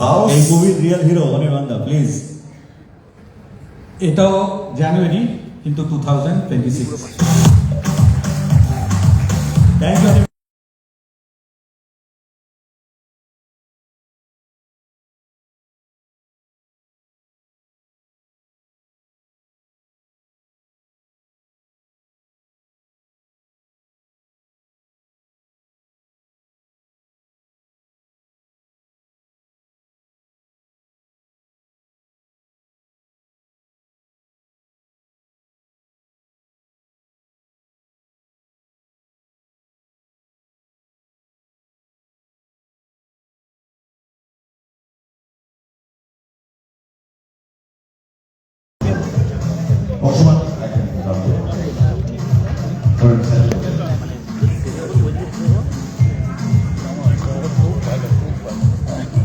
এই মুভির real hero অনির্বাণদা please. এটাও জানুয়ারি কিন্তু 2026। Thank you.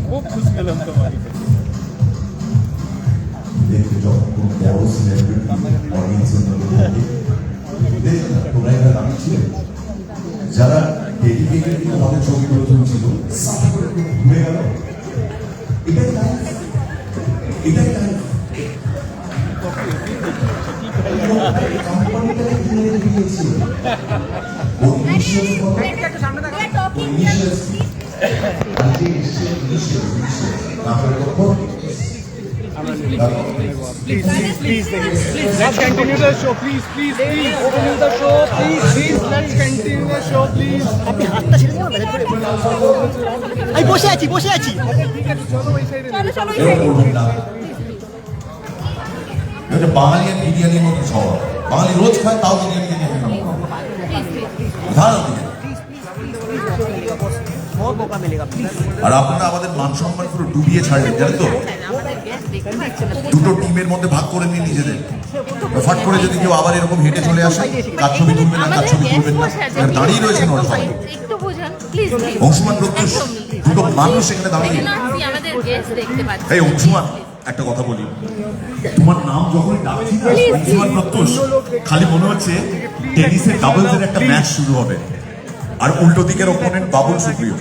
খুব খুশি হলাম তোমাকে দেখতে যখন কোনো বড় সিলেব্রিটি অডিয়েন্সের মধ্যে থাকে দেখুন না, তোমরা এরা দামি ছিলেন যারা ডেডিকেটেডলি আমাদের ছবিগুলো তুলছিল সাফ করে ঘুরে গেল। এটাই লাইফ, এটাই লাইফ। কোম্পানিটাকে কিনে দিয়েছিল ও initial Let's continue the show, please. Continue the show, please. Let's continue the show, please. আপনি হাতটা ছেড়ে দেবেন আমি বসে আছি চলো ওই সাইডে এটা বাঙালি আর বিরিয়ানির মতো খাওয়া। বাঙালি রোজ খায় তাও বিরিয়ানি খেতে হয় না। ধারণ দিকে। আর আপনারা আমাদের মান সম্মান পুরো ডুবিয়ে ছাড়লেন জানেন তো। দুটো টিমের মধ্যে ভাগ করে নিয়ে নিজেদের ফাট করে যদি কেউ আবার এরকম হেঁটে চলে আসে কার ছবি তুলবেন না কার ছবি তুলবেন না দাঁড়িয়ে রয়েছেন ওরা সবাই। একটু বোঝান প্লিজ। অংশুমান প্রত্যুষ দুটো মানুষ এখানে দাঁড়িয়ে। আমাদের গেস্ট দেখতে পাচ্ছি। এই অংশুমান একটা কথা বলি, তোমার নাম যখন ডাকছি না অংশুমান প্রত্যুষ খালি মনে হচ্ছে টেনিসের ডাবলসের একটা ম্যাচ শুরু হবে আর উল্টো দিকের opponent Babul Supriyo.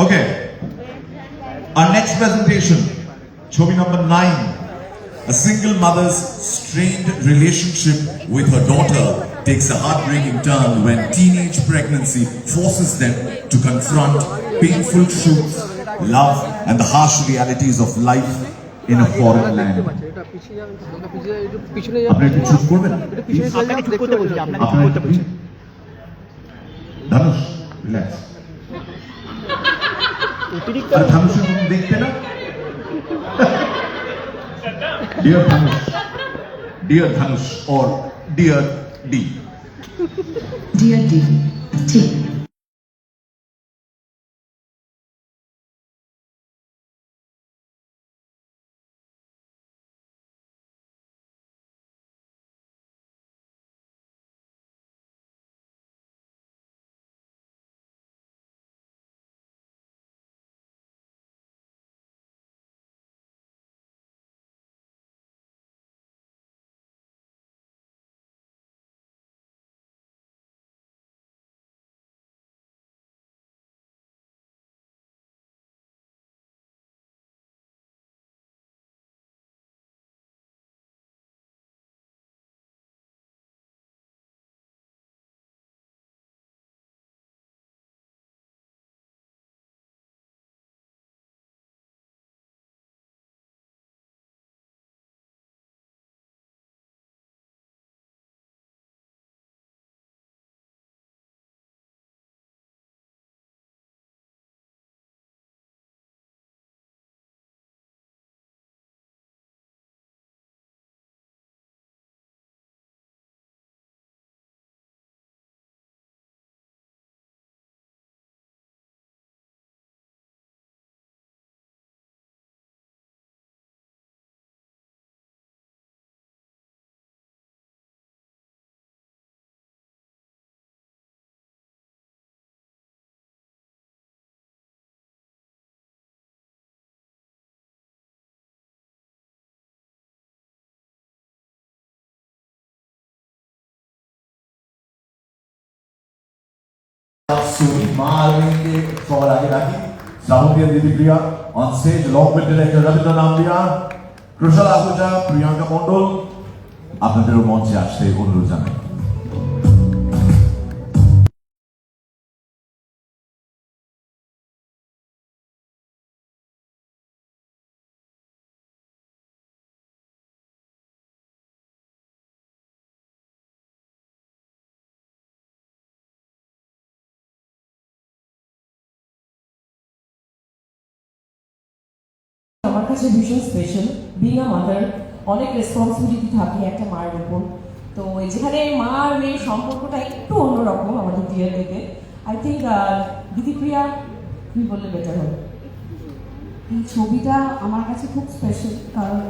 Okay, our next presentation, Chobi number 9. A single mother's strained relationship with her daughter takes a heartbreaking turn when teenage pregnancy forces them to confront painful truths, love, and the harsh realities of life in a foreign land. আপনি একটু চুপ করবেন? আপনাকে চুপ করতে বলছি Dhanush, relax. আর ধানুষের মতো দেখতে না? Dear Dhanush or Dear D. Dear D, take Suri, Ma Arvind সবার আগে রাখি শ্রাবন্তী দিদি প্রিয়া on stage along with director Ravindra Nambiya, Kushal Ahuja, Priyanka Mondol আপনাদেরও মঞ্চে আসতে অনুরোধ জানাই। আমার কাছে ভীষণ স্পেশাল বিং আ মাদার, অনেক রেসপন্সিবিলিটি থাকে একটা মায়ের উপর। তো যেখানে মা আর মেয়ের সম্পর্কটা একটু অন্যরকম আমাদের ডিয়ার থেকে, আই থিঙ্ক দিদিপ্রিয়া তুমি বললে বেটার হবে। এই ছবিটা আমার কাছে খুব স্পেশাল, কারণ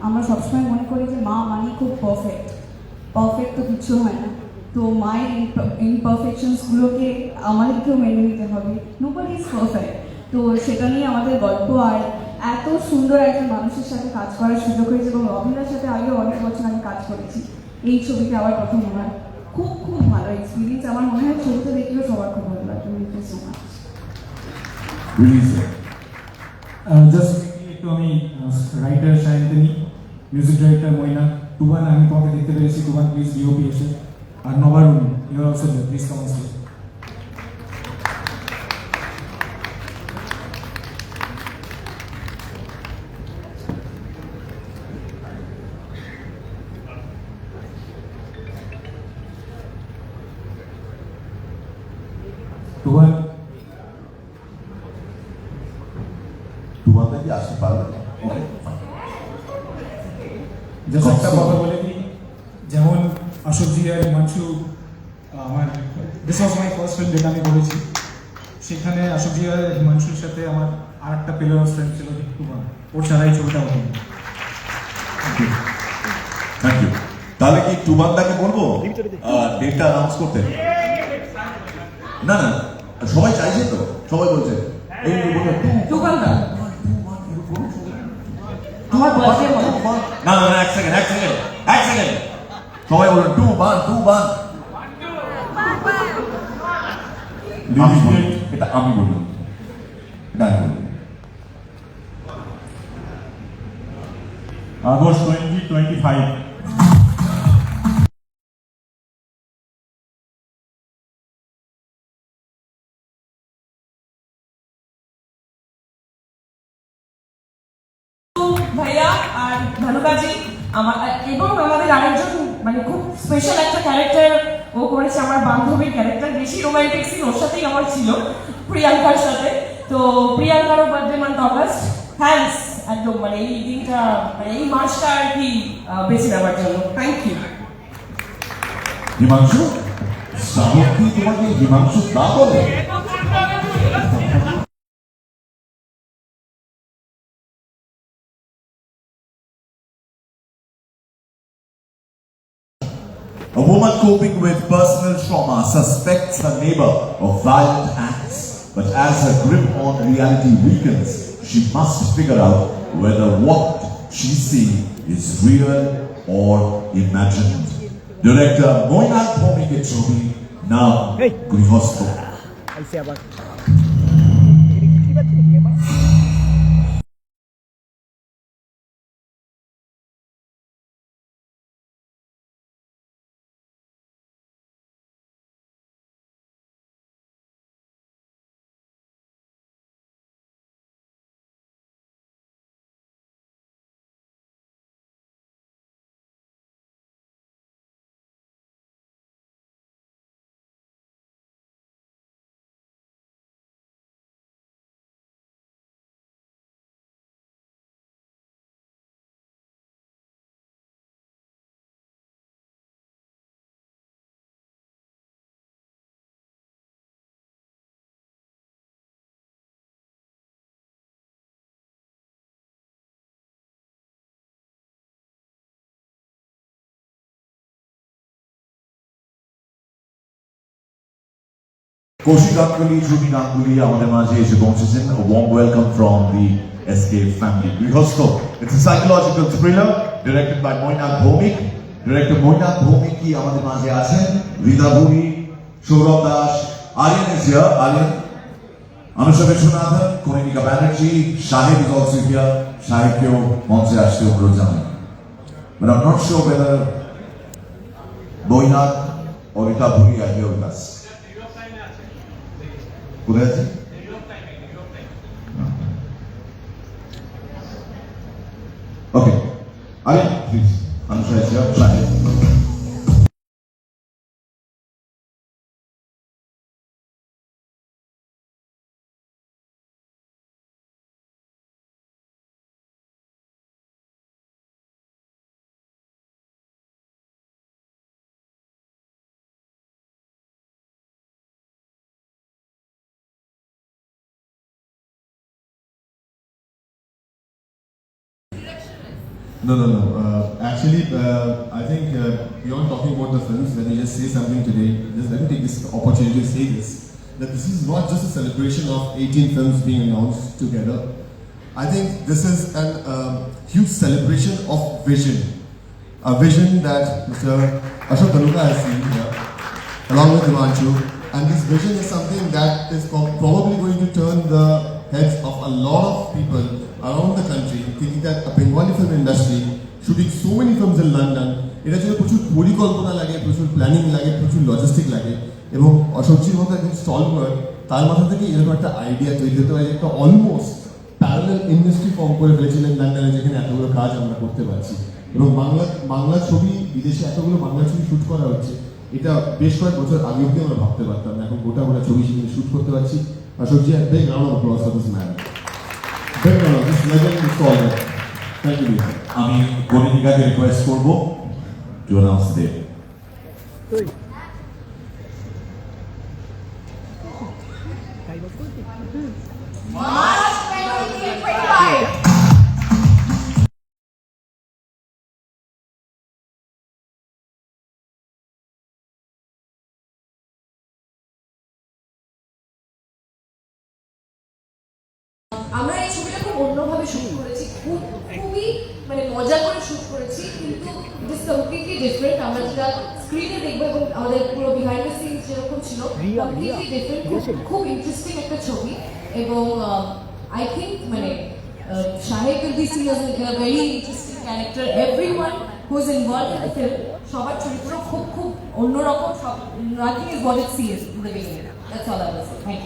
আমরা সবসময় মনে করি যে মা মানে খুব পারফেক্ট, পারফেক্ট তো কিছু হয় না। তো মায়ের ইমপারফেকশনসগুলোকে আমাদেরকেও মেনে নিতে হবে, নোবডি ইজ পারফেক্ট। তো সেটা নিয়ে আমাদের গল্প, আর এত সুন্দর একজন মানুষের সাথে কাজ করার সুযোগ হয়েছে, এবং রবীন্দ্রের সাথে আগেও অনেক বছর আমি কাজ করেছি। এই ছবিতে আবার প্রথম আমার খুব খুব ভালো এক্সপিরিয়েন্স। আমার মনে হয় ছবিটা দেখলেও সবার খুব ভালো লাগবে। Thank you so much. Just একটু আমি writer Sayantani, music director Moyna, Tuban, আমি তোমাকে দেখতে পেরেছি, টুবান প্লিজ ডিওপি এসে, আর Nabarun you are also there, please come on stage. Tuban টুবানটা কি আসতে পারবে? ওকে জাস্ট একটা কথা বলে দিই, যেমন অশোকজি আর হিমাংশু, আমার this was my first film যেটা আমি করেছি, সেখানে অশোকজি আর হিমাংশুর সাথে আমার আর একটা পিলার অফ স্ট্রেংথ ছিল টুবান, ওর ছাড়াই ছবিটা হতো। Thank you. তাহলে কি টুবানদাকে বলবো ডেটটা অ্যানাউন্স করতে? না না, সবাই চাইছে তো, সবাই বলছে এই টুবানদা আমার বয়সে না না না, এক সেকেন্ড সবাই বলুন টুবান। এটা আমি বলুন, এটা আমি বলুন। August 2025. ভাইয়া আর ভানুকাজি এবং আমাদের আরেকজন মানে খুব স্পেশাল একটা ক্যারেক্টার ও করেছে, আমার বান্ধবীর ক্যারেক্টার। বেশি রোমান্টিক সিন ওর সাথেই আমার ছিল, প্রিয়াঙ্কার সাথে। তো প্রিয়াঙ্কারও বার্থডে মান্থ অগাস্ট। থ্যাংকস একদম, মানে এই দিনটা, মানে এই মাসটা আর কি বেছে নেওয়ার জন্য। Thank you. হিমাংশু, শ্রাবন্তী তোমাকে হিমাংশু না বলে? A woman coping with personal trauma suspects her neighbor of violent acts, but as her grip on reality weakens, she must figure out whether what she sees is real or imagined. Director Moinat Bhomike Chobi, now Grihosto. Kaushik Ganguly, Jyoti Ganguly, আমাদের মাঝে এসে পৌঁছেছেন। A warm welcome from the SK family. Grihosto. It's a psychological thriller directed by Moinat Bhomik. Director Moinat Bhomik কি আমাদের মাঝে আছেন। রিদা বুড়ি, Sourav Das, Aryan is here. Aryan. Anusha Vishwanathan, Konika Banerjee, Shahid is also here. Shahid kyo monshe ashte অনুরোধ জানাই. But I'm not sure whether Boynath or Rita Bhuri are here with us. কোথায় আছে? Okay. Aryan, please. Anusha is here. Shahid. No. Actually, I think beyond talking about the films, let me just say something today. Just let me take this opportunity to say this. That this is not just a celebration of 18 films being announced together. I think this is a huge celebration of vision. A vision that Mr. Ashok Dhanuka has seen here, along with Himanshu. And this vision is something that is probably going to turn the heads of a lot of people around the country, thinking that a Bengali film industry shooting so many films in London, এটা জন্য প্রচুর পরিকল্পনা লাগে, প্রচুর planning লাগে, প্রচুর logistic লাগে, এবং অশোকজির মতো একজন স্টলওয়ার্ড তার মাথা থেকে এরকম একটা আইডিয়া তৈরি হতে পারে, একটা অলমোস্ট প্যারালাল ইন্ডাস্ট্রি ফর্ম করে ফেলেছিলেন লন্ডনে, যেখানে এতগুলো কাজ আমরা করতে পারছি। এবং বাংলা ছবি, বিদেশে এতগুলো বাংলা ছবি শুট করা হচ্ছে, এটা বেশ কয়েক বছর আগে অব্দি আমরা ভাবতে পারতাম না। এখন গোটা ছবি সেখানে শুট করতে পারছি। অশোকজি, a big round of applause for this man. Big round, this legend is called. Thank you. আমি কনিকাকে রিকোয়েস্ট করব to announce the date. March 2025. আমরা এই ছবিটা খুব অন্যভাবে শুট করেছি, খুবই মানে মজা করে শুট করেছি, কিন্তু ইট ইজ কমপ্লিটলি ডিফারেন্ট। আমরা যেটা স্ক্রিনে দেখবো এবং আমাদের পুরো বিহাইন্ড দ্য সিনস যেরকম ছিল, কমপ্লিটলি ডিফারেন্ট, খুব ইন্টারেস্টিং একটা ছবি। এবং আই থিঙ্ক মানে Shahed will be seen as a very interesting character. Everyone who is involved in the film, সবার চরিত্র খুব অন্যরকম, সব নাথিং ইজ হোয়াট ইট সিজ in the beginning. That's all I will say. Thank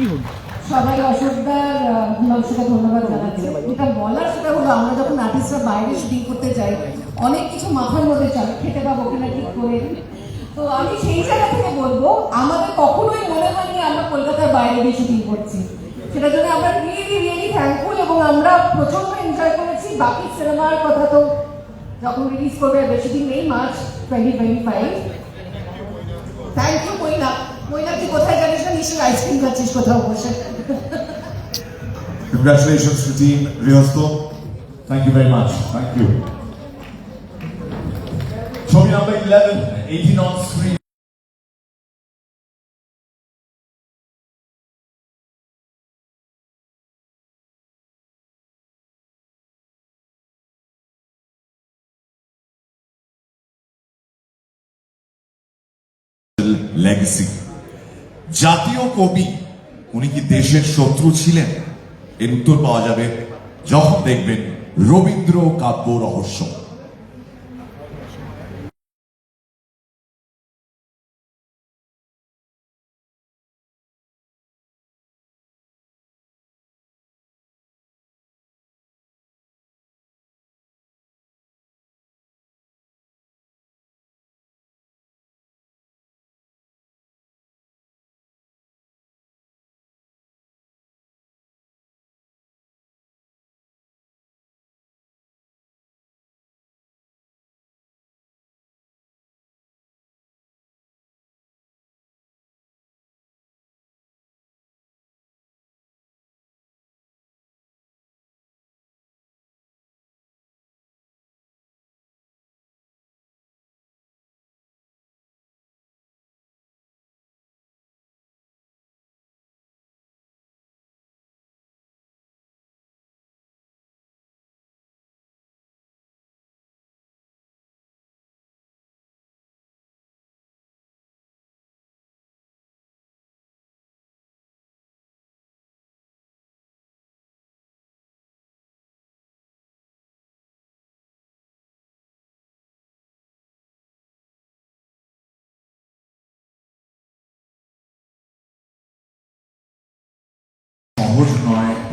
you. সবাই অশোকদার হিমাংশুকে ধন্যবাদ জানাচ্ছি। এটা বলার সেটা হলো, আমরা যখন আর্টিস্টরা বাইরে শুটিং করতে যাই, অনেক কিছু মাথার মধ্যে চলে, খেতে পাবো কিনা ঠিক করে। তো আমি সেই জায়গা থেকে বলবো, আমাদের কখনোই মনে হয়নি আমরা কলকাতার বাইরে গিয়ে শুটিং করছি। সেটার জন্য আমরা রিয়েলি থ্যাঙ্কফুল, এবং আমরা প্রচন্ড এনজয় করেছি। বাকি সিনেমার কথা তো যখন রিলিজ করবে, বেশি দিন নেই, March 2025। Thank you Moina. Moina, তুই কোথায় জানিস না, নিশ্চয়ই আইসক্রিম খাচ্ছিস কোথাও বসে। Congratulations to team Rihosto. Thank you very much. Thank you. ছবি number 11, 18 on screen. Legacy. জাতীয় কবি, উনি কি দেশের শত্রু ছিলেন? এর উত্তর পাওয়া যাবে যখন দেখবেন রবীন্দ্র কাব্য রহস্য।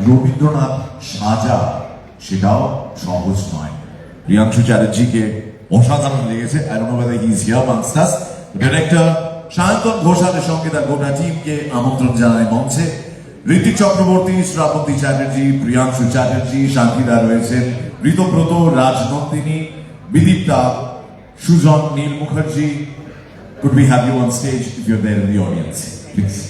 রবীন্দ্রনাথ সাজা সেটাও সহজ নয়। প্রিয়াংশু চ্যাটার্জিকে অসাধারণ লেগেছে। I don't know whether he is here amongst us. Director Sayantan ঘোষালের সঙ্গে তার গোটা টিমকে আমন্ত্রণ জানায় মঞ্চে। ঋত্বিক চক্রবর্তী, শ্রাবন্তী চ্যাটার্জি, প্রিয়াংশু চ্যাটার্জি, শান্তিদা রয়েছেন, ঋতব্রত, রাজনন্দিনী, বিদীপ্তা, সুজন, নীল Mukherjee. Could we have you on stage if you're there in the audience, please?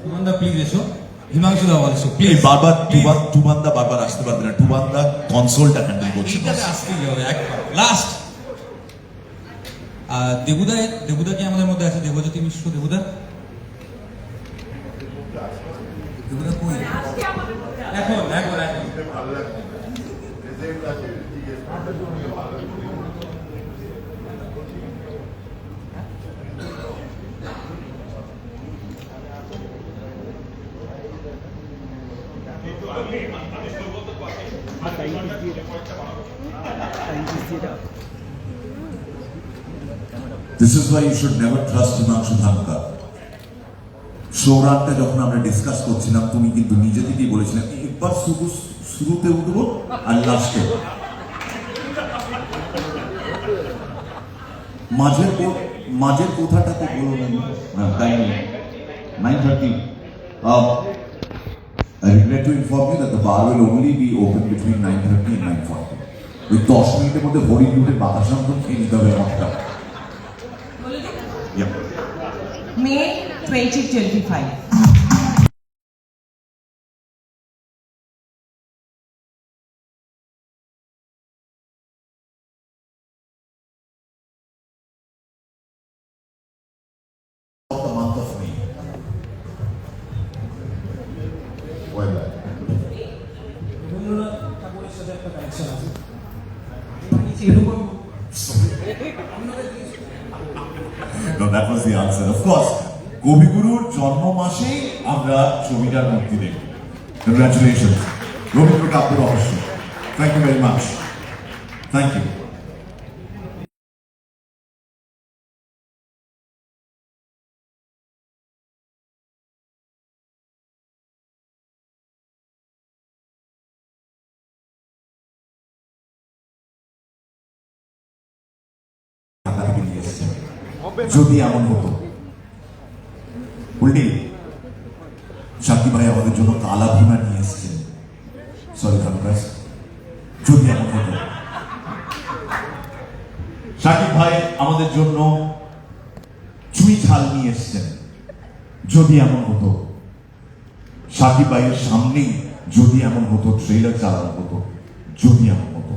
হিমান্দা প্লিজ এসো, হিমাংশু দা বলছো এই বারবার টুবান্দা বারবার আসতে পারবে না, টুবান্দা কনসোলটা হ্যান্ডেল করছে। এইটাতে আসতেই হবে একবার লাস্ট। দেবুদা কি আমাদের মধ্যে আছে? দেবজ্যোতি মিশ্র, দেবুদা কই এখন? This is why you should never trust Himanshu Dhanuka. শোরানটা যখন আমরা ডিসকাস করছিলাম, তুমি কিন্তু নিজে থেকেই বলেছিলাম একবার শুরুতে উঠবো আর লাস্টে। মাঝের কথাটা তো বলো না। Time 9:30. I regret to inform you that the bar will only be open between 9:30 and 9:40. ওই 10 মিনিটের মধ্যে হরি দুটের বাতাসাম খেয়ে নিতে হবে মঠটা। May 2025. The month of May. Why that? No, that was the answer. Of course, কবিগুরুর জন্ম মাসেই আমরা ছবিটার মুক্তি দেখব। Congratulations. রবীন্দ্র কাব্য রহস্য। Thank you very much. Thank you. যদি এমন হতো, উল্টে শাকিব ভাই আমাদের জন্য কালা ভুনা নিয়ে এসেছেন। সরি ধানুকাস, যদি এমন হতো শাকিব ভাই আমাদের জন্য চুই ঝাল নিয়ে এসেছেন। যদি এমন হতো শাকিব ভাইয়ের সামনেই যদি এমন হতো ট্রেলার চালানো হতো। যদি এমন হতো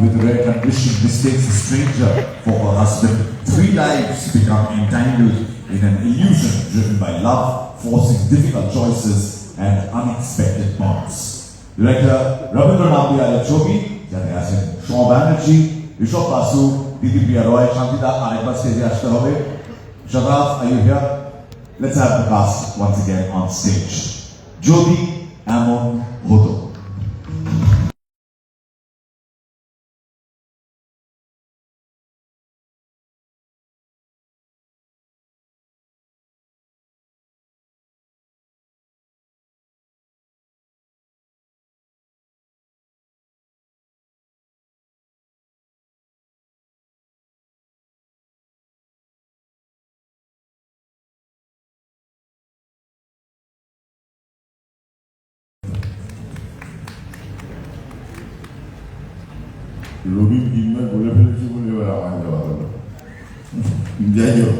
with rare condition mistakes a stranger for her husband. 3 lives become entangled in an illusion driven by love, forcing difficult choices and unexpected bonds. Director Rabindra Nambiar ছবি যাতে আছেন শোভা ব্যানার্জি, ঋষভ বাসু, দিদিপ্রিয়া রয়, শান্তিদা আরেকবার স্টেজে আসতে হবে। Shadaf, are you here? Let's have the cast once again on stage. যদি এমন হতো। রবীন তিনবার বলে ফেলেছি বলে এবার আমার দেওয়া হলো। যাই হোক,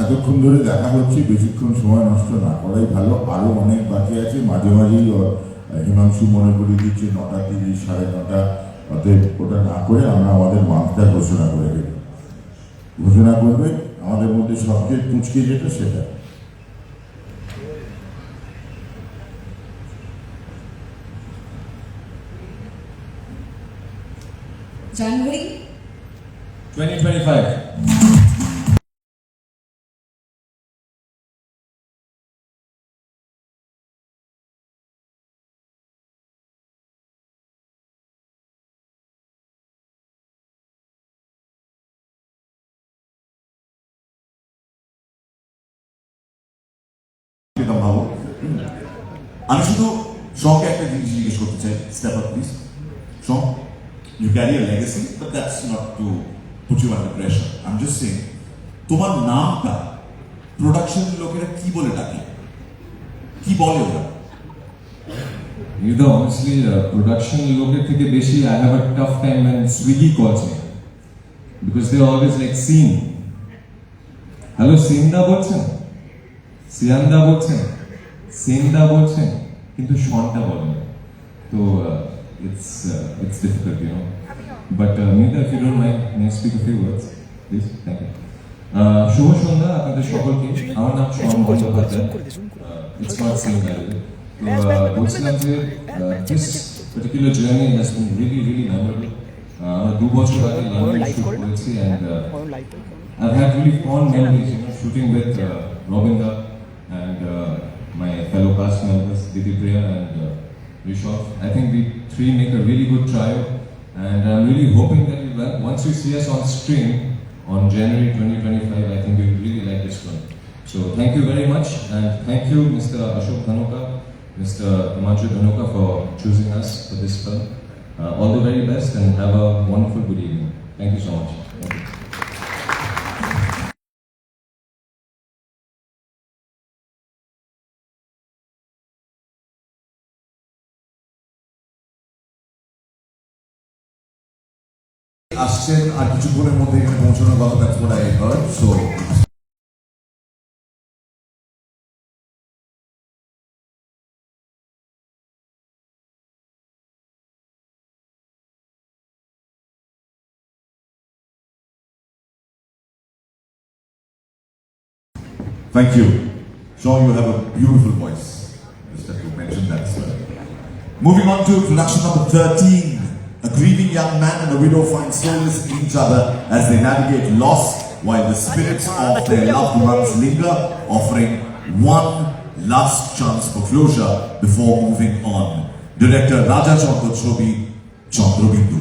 এতক্ষণ ধরে দেখা হচ্ছে, বেশিক্ষণ সময় নষ্ট না করাই ভালো। আরও অনেক বাকি আছে, মাঝে মাঝেই হিমাংশু মনে করে দিচ্ছে 9:30, 9:30। অতএব ওটা না করে আমরা আমাদের মান্থটা ঘোষণা করে দেব। ঘোষণা করবে আমাদের মধ্যে সবচেয়ে কুচকে যেটা সেটা। January 2025. আমি শুধু শখে একটা জিনিস জিজ্ঞেস করতে চাই, স্টেপ আপ প্লিজ। শখ, you carry a legacy, but that's not to put you under pressure. I'm just saying, তোমার নামটা প্রোডাকশন লোকেরা কি বলে ডাকে, কি বলে ওরা? You know, honestly, production লোকের থেকে বেশি I have a tough time when Swiggy calls me because they always like Sin. Hello, Sinda বলছেন, সিয়ান্দা বলছেন, সিন্দা বলছেন, কিন্তু শনটা বলেন। তো it's difficult, you know. But Meeta, if you don't mind, may I speak a few words, please? Thank you. শুভ সন্ধ্যা আপনাদের সকলকে। আমার নাম শন Bandyopadhyay. It's not Sin, by the way. তো বলছিলাম যে this particular journey has been really memorable. আমরা 2 বছর আগে লন্ডনে শুট করেছি and I've had really fond memories, you know, shooting with Robinda and my fellow cast members Didipriya and Rishabh. I think we 3 make a really good trio, and I'm really hoping that once you see us on screen on January 2025, I think you'll really like this film. So thank you very much, and thank you Mr. Ashok Dhanuka, Mr. Himanshu Dhanuka for choosing us for this film. All the very best and have a wonderful good evening. Thank you so much. Thank you. আসছেন আর কিছুক্ষণের মধ্যে এখানে পৌঁছানোর কথা, that's what I heard. So thank you. Sean, you have a beautiful voice. Just have to mention that as well. Moving on to production number 13. A grieving young man and a widow find solace in each other as they navigate loss while the spirits of their loved ones linger, offering one last chance for closure before moving on. Director Raja Chandra Chobi, Chandrabindu.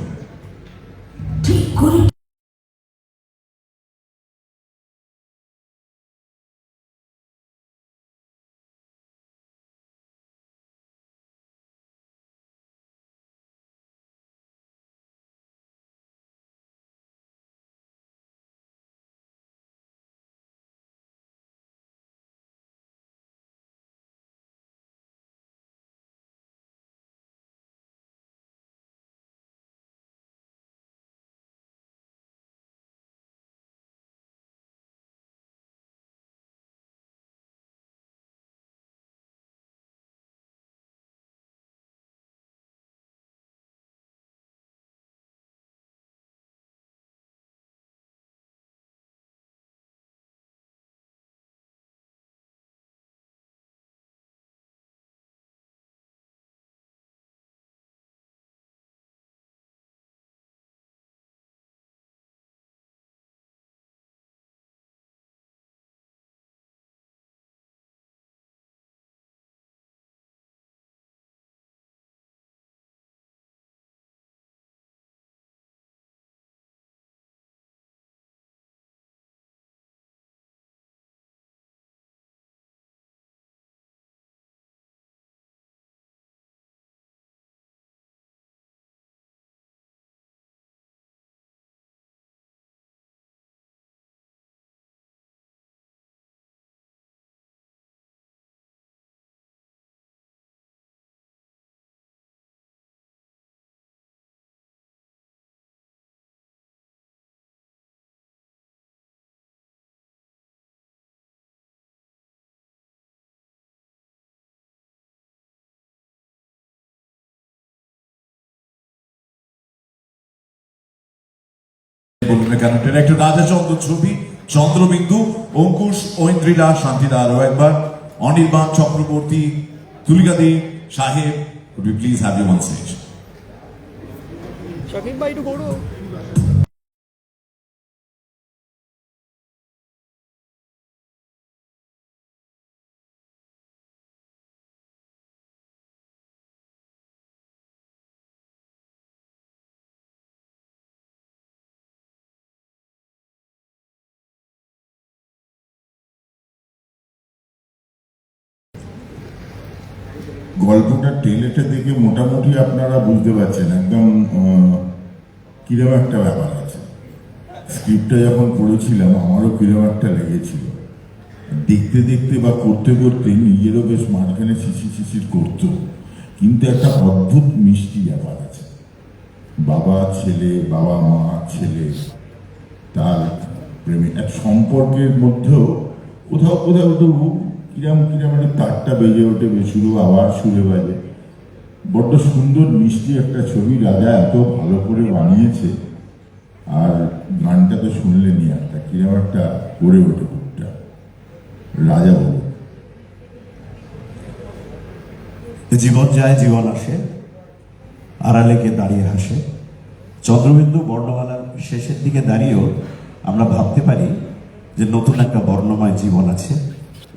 বলুন না কেন। Director রাজা চন্দ্র ছবি, চন্দ্রবিন্দু, অঙ্কুশ, ঐন্দ্রিলা, শান্তিদা আরো একবার, অনির্বাণ চক্রবর্তী, তুলিকাদি, সাহেব, could we please have you on stage? Shakib ভাই একটু করো। গল্পটা টেলেটা দেখে মোটামুটি আপনারা বুঝতে পারছেন একদম কিরম একটা ব্যাপার আছে। স্ক্রিপ্টটা যখন পড়েছিলাম আমারও কিরম একটা লেগেছিল, দেখতে দেখতে বা করতে করতে নিজেরও বেশ মাঝখানে শিশির করতো, কিন্তু একটা অদ্ভুত মিষ্টি ব্যাপার আছে। বাবা ছেলে, বাবা মা ছেলে, তার প্রেমে এক সম্পর্কের মধ্যেও কোথাও কোথাও তো কিরম একটা তারটা বেজে ওঠে, শুরু আবার সুরে বাজে। বড্ড সুন্দর মিষ্টি একটা ছবি রাজা এত ভালো করে বানিয়েছে। আর গানটা তো শুনলেনি, একটা কিরম একটা করে ওঠে বুকটা। রাজা বলে, জীবন যায় জীবন আসে, আড়ালে কে দাঁড়িয়ে হাসে। চন্দ্রবিন্দু বর্ণমালার শেষের দিকে দাঁড়িয়েও আমরা ভাবতে পারি যে নতুন একটা বর্ণময় জীবন আছে।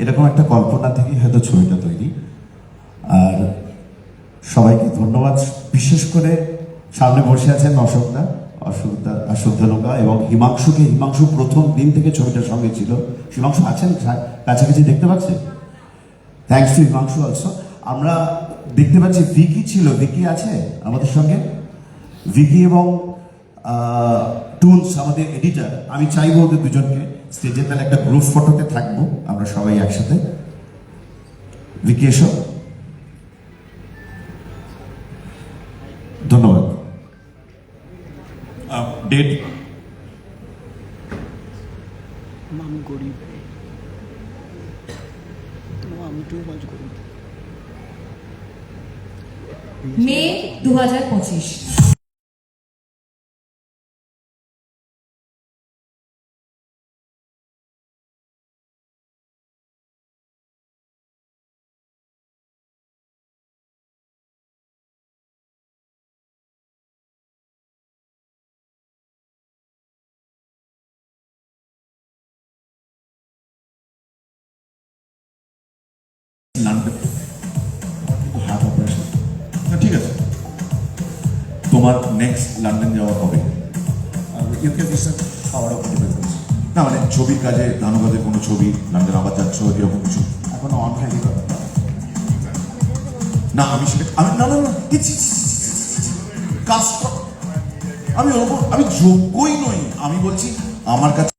এরকম একটা কল্পনা থেকেই হয়তো ছবিটা তৈরি। আর সবাইকে ধন্যবাদ, বিশেষ করে সামনে বসে আছেন অশোকদা এবং হিমাংশু প্রথম দিন থেকে ছবিটার সঙ্গে ছিল। হিমাংশু আছেন কাছাকাছি, দেখতে পাচ্ছেন? Thanks to Himanshu also. আমরা দেখতে পাচ্ছি ভিকি ছিল, ভিকি আছে আমাদের সঙ্গে, ভিকি এবং টুলস আমাদের এডিটার। আমি চাইবো ওদের দুজনকে স্টেজে তাহলে একটা গ্রুপ ফটোতে থাকবো আমরা সবাই একসাথে। ভিকি এসো। ধন্যবাদ। ডেট আমি গরিব, আমি টু মাচ গরিব। মে 2025। লন্ডন হার্ট অপারেশন, ঠিক আছে, তোমার নেক্সট লন্ডন যাওয়া হবে? না মানে ছবির কাজে, ধানুকাজের কোনো ছবি, লন্ডন আবার যাচ্ছ এরকম কিছু এখনো অন হয়নি কথা। না আমি সেটা আমি না না না কাজ আমি যোগ্যই নই। আমি বলছি আমার কাছে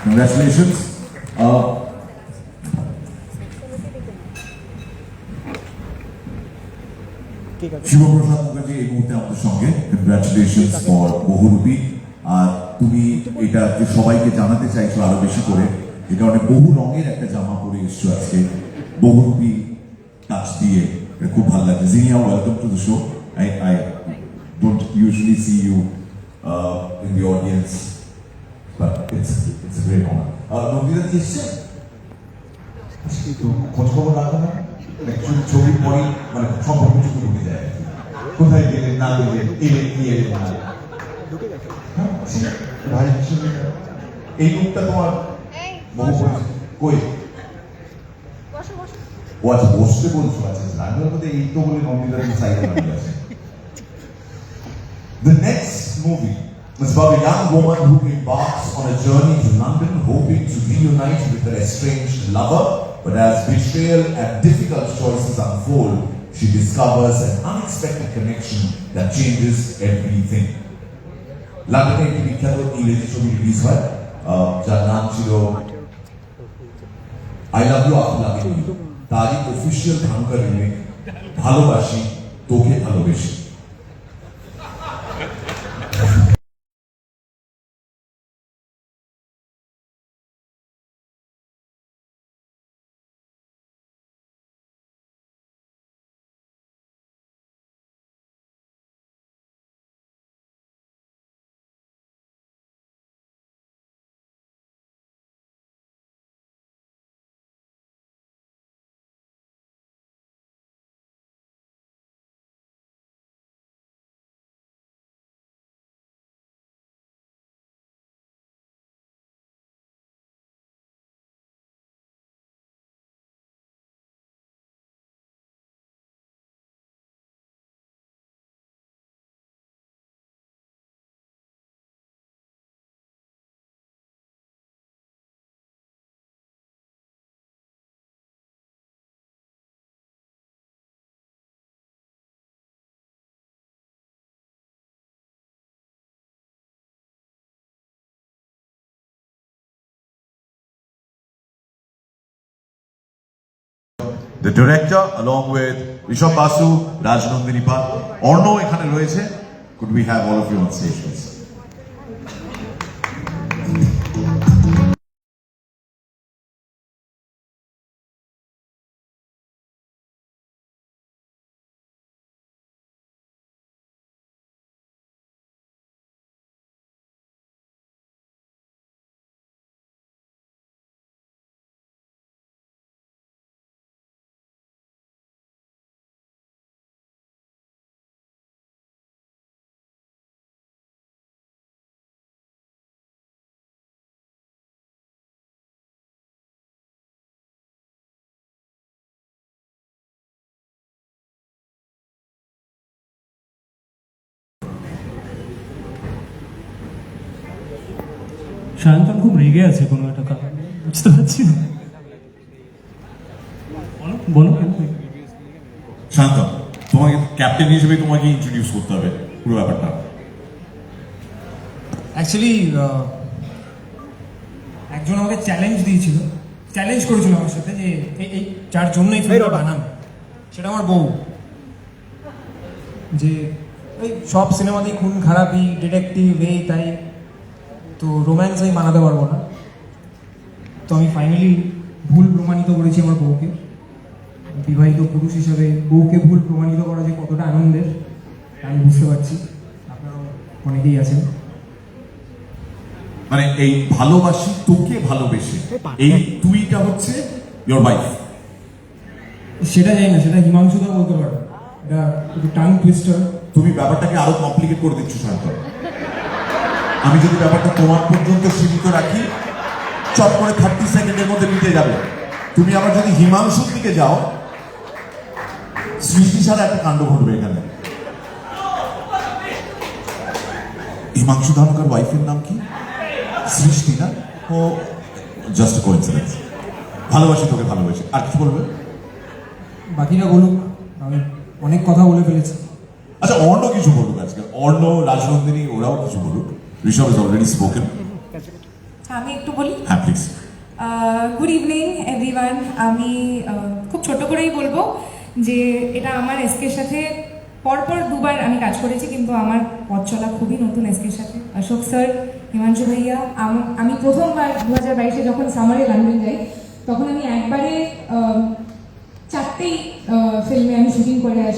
Congratulations. শিবপ্রসাদ মুখার্জি এই মুহূর্তে আমাদের সঙ্গে। কংগ্রাচুলেশনস ফর বহুরূপী। আর তুমি এটা যে সবাইকে জানাতে চাইছো আরো বেশি করে, এই কারণে বহু রঙের একটা জামা পরে এসছো আজকে, বহুরূপী টাচ দিয়ে, এটা খুব ভালো লাগছে। Zinia, welcome to the show. I don't usually see you in the audience, but it's a great honor. Nandita কি এসছে? খোঁজ খবর রাখো না, ছবির পরই মানে সম্পর্ক কিছু ঢুকে যায়, কোথায় গেলেন না গেলেন, এলেন কি এলেন না। এই রূপটা তোমার বহু কই ও আজ বসতে বলছো আছে আমি বলতে এই তো বলে নন্দিতার সাইডে দাঁড়িয়ে আছে। The next movie is about a young woman who embarks on a journey to London hoping to reunite with her estranged lover, but as betrayal and difficult choices unfold, she discovers an unexpected connection that changes everything. লন্ডনে একটি বিখ্যাত ইংরেজি ছবি release হয় যার নাম ছিল I love you after loving you. তারই অফিসিয়াল ধানকার রিমেক ভালোবাসি তোকে ভালোবেসে। The director along with Rishabh Basu, Rajnandini Pal, Orno ekhane royeche. Could we have all of you on stage please? Sayantan খুব রেগে আছে কোনো একটা কারণ বুঝতে পারছি না। বলো শান্ত, তোমাকে ক্যাপ্টেন হিসেবে তোমাকে ইন্ট্রোডিউস করতে হবে পুরো ব্যাপারটা। অ্যাকচুয়ালি একজন আমাকে চ্যালেঞ্জ করেছিল আমার সাথে যে এই যার জন্য এই ফিল্মটা বানানো, সেটা আমার বউ। যে ওই সব সিনেমাতেই খুন খারাপি ডিটেকটিভ এই তাই, তো রোম্যান্স আমি বানাতে পারবো না। তো আমি ফাইনালি ভুল প্রমাণিত করেছি আমার বউকে। বিবাহিত পুরুষ হিসাবে বউকে ভুল প্রমাণিত করা যে কতটা আনন্দের আমি বুঝতে পারছি, আপনারাও অনেকেই আছেন। মানে এই ভালোবাসি তোকে ভালোবেসে এই তুইটা হচ্ছে ইয়োর ওয়াইফ। সেটা জানি না, সেটা হিমাংশুদা বলতে পারো। এটা একটু টাং টুইস্টার। তুমি ব্যাপারটাকে আরো কমপ্লিকেট করে দিচ্ছ শান্ত। আমি যদি ব্যাপারটা তোমার পর্যন্ত সীমিত রাখি, চট করে 30 সেকেন্ডের মধ্যে মিটে যাবে। তুমি আবার যদি হিমাংশুর দিকে যাও, সৃষ্টি ছাড়া একটা কাণ্ড ঘটবে এখানে। হিমাংশু ধানুকার ওয়াইফের নাম কি? সৃষ্টি না? ও জাস্ট কোইন্সিডেন্স। ভালোবাসি তোকে ভালোবাসি। আর কিছু বলবে? বাকিরা বলুক, আমি অনেক কথা বলে ফেলেছি। আচ্ছা, অর্ণ কিছু বলুক আজকে। অর্ণ, রাজনন্দিনী ওরাও কিছু বলুক। Rishabh is already spoken. আমি একটু বলি। হ্যাঁ প্লিজ। Good evening everyone. আমি খুব ছোট করেই বলবো যে এটা আমার এসকের সাথে পরপর দুবার আমি কাজ করেছি, কিন্তু আমার পথ চলা খুবই নতুন এসকের সাথে। অশোক স্যার, হিমাংশু ভাইয়া, আমি প্রথমবার 2022-এ যখন সামারে লন্ডন যাই, তখন আমি একবারে 4টেই ফিল্মে আমি শুটিং করে আসি।